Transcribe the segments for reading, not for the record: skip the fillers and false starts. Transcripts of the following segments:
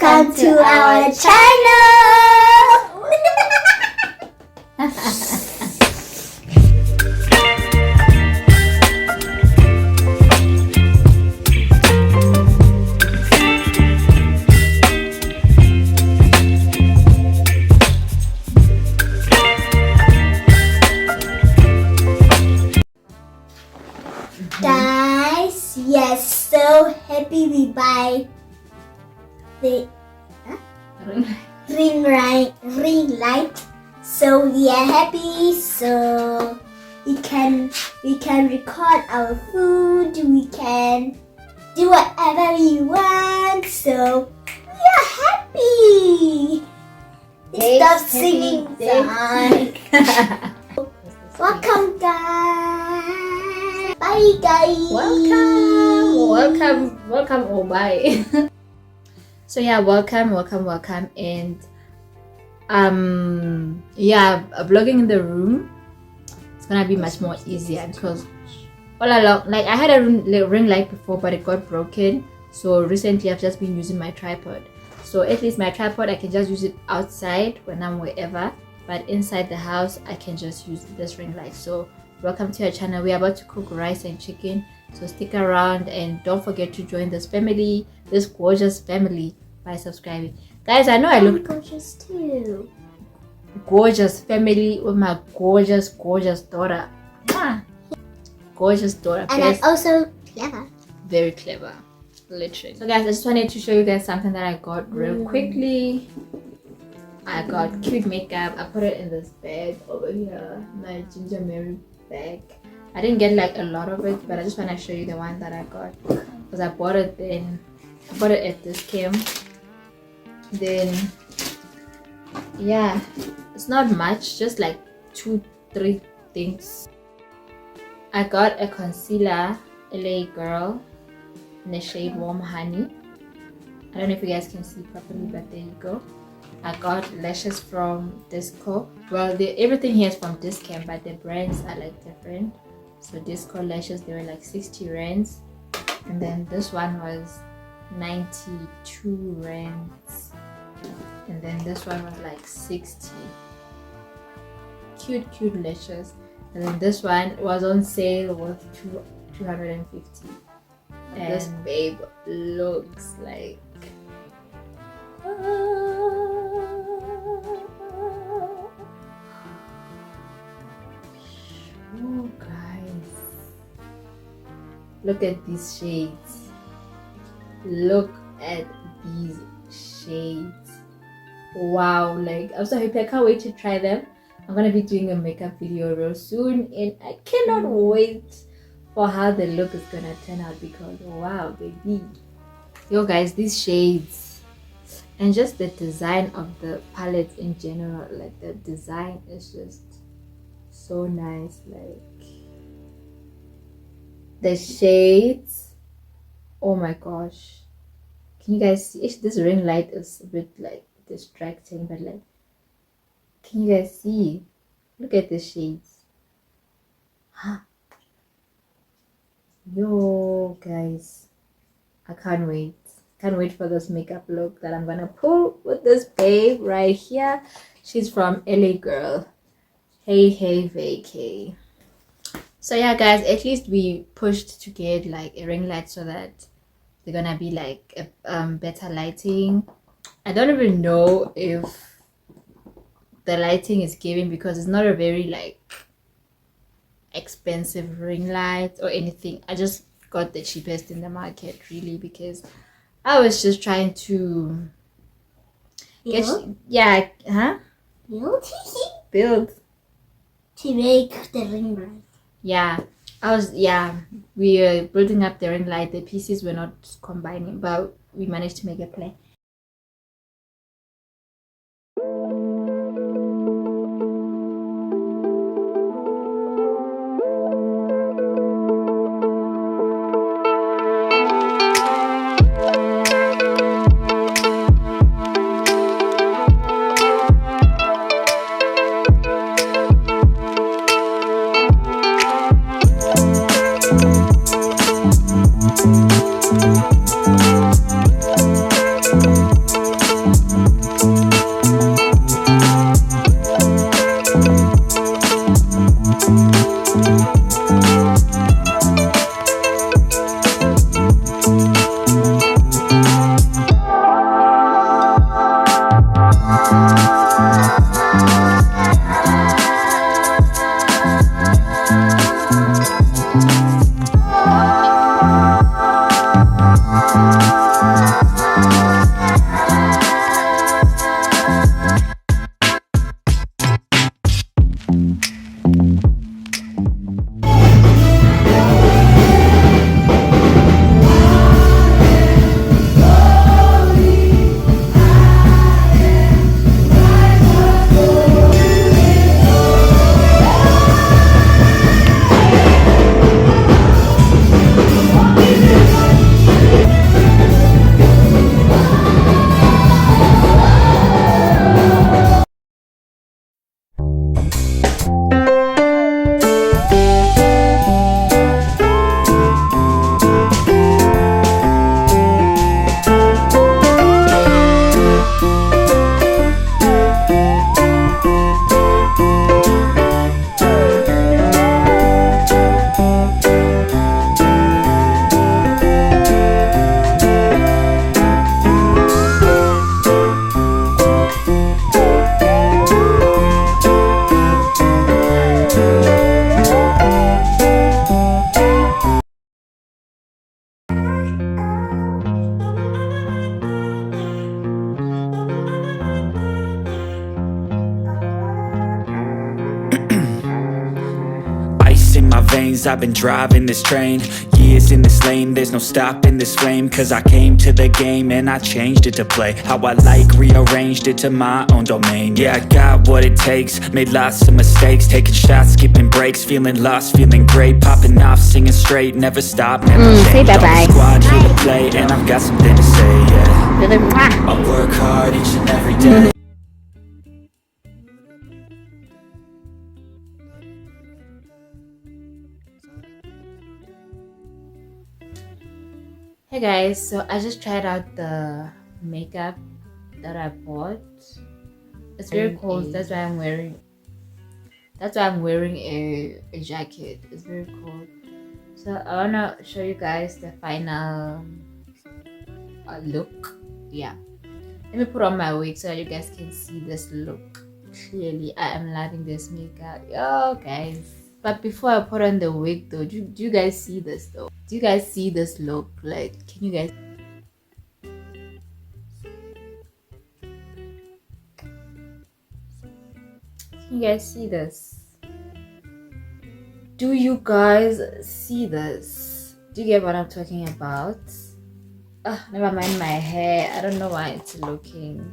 welcome to our channel. Guys, yes, so happy we buy the ring light. So we are happy. So we can record our food. We can do whatever we want. So we are happy. Stop singing song. Welcome, guys. Bye, guys. Welcome. Oh, bye. So yeah, welcome, and yeah, vlogging in the room, it's gonna be much more easier because all along, like I had a ring light before, but it got broken. So recently, I've just been using my tripod. So at least my tripod, I can just use it outside when I'm wherever, but inside the house, I can just use this ring light. So welcome to our channel. We're about to cook rice and chicken, so stick around and don't forget to join this family, this gorgeous family, by subscribing. Guys, I know I look gorgeous too. Gorgeous family with my gorgeous daughter. Gorgeous daughter. And I'm also clever. Very clever, literally. So guys, I just wanted to show you guys something that I got real quickly. I got cute makeup. I put it in this bag over here, my Ginger Mary bag. I didn't get like a lot of it, but I just want to show you the one that I got because I bought it at this camp. Then yeah, it's not much, just like 2-3 things. I got a concealer, LA Girl, in the shade Warm Honey. I don't know if you guys can see properly, but there you go. I got lashes from Disco. Well, everything here is from Discam, but the brands are like different. So Disco lashes, they were like 60 rands, and then this one was 92 rands, and then this one was like 60. Cute lashes. And then this one was on sale with 250. And this babe looks like oh guys, look at these shades. Look at these shades. Wow, like I'm so happy. I can't wait to try them. I'm gonna be doing a makeup video real soon, and I cannot wait for how the look is gonna turn out because wow, baby. Yo guys, these shades and just the design of the palette in general, like the design is just so nice. Like the shades, oh my gosh, can you guys see? This ring light is a bit like distracting, but like, can you guys see? Look at the shades. Yo guys, I can't wait for this makeup look that I'm gonna pull with this babe right here. She's from LA Girl. Hey vacay. So yeah guys, at least we pushed to get like a ring light so that they're gonna be like a better lighting. I don't even know if the lighting is giving because it's not a very like expensive ring light or anything. I just got the cheapest in the market really because I was just trying to build to make the ring light. We were building up the ring light. The pieces were not combining, but we managed to make a play. veins, I've been driving this train. Years in this lane, there's no stopping this flame. Cause I came to the game and I changed it to play how I like, rearranged it to my own domain. Yeah, I got what it takes, made lots of mistakes, taking shots, skipping breaks, feeling lost, feeling great, popping off, singing straight, never stop, never say change. All the bye-bye. squad here to play, and I've got something to say, yeah. Mwah. I work hard each and every day. Hey guys, so I just tried out the makeup that I bought. It's very cold, that's why I'm wearing a jacket. It's very cold. So I wanna show you guys the final look. Yeah. Let me put on my wig so you guys can see this look clearly. I am loving this makeup. Yo guys. But before I put on the wig though, do you guys see this though? Do you guys see this look? Like, can you guys see this? Do you guys see this? Do you get what I'm talking about? Never mind my hair. I don't know why it's looking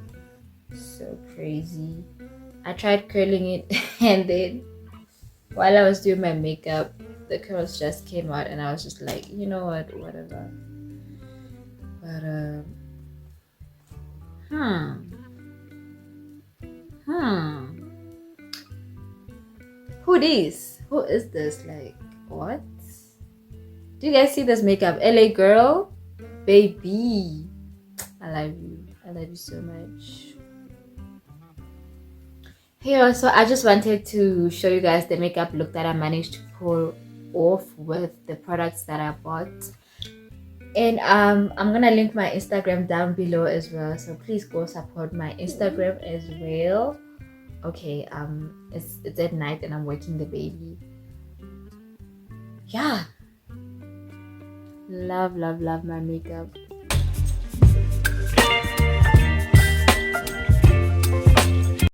so crazy. I tried curling it and then while I was doing my makeup, the curls just came out and I was just like, you know what, whatever. But who is this? Like, what? Do you guys see this makeup? LA girl, baby, I love you so much. Hey, so I just wanted to show you guys the makeup look that I managed to pull off with the products that I bought. And I'm gonna link my Instagram down below as well, so please go support my Instagram as well. Okay, it's at night and I'm waking the baby. Yeah, love my makeup.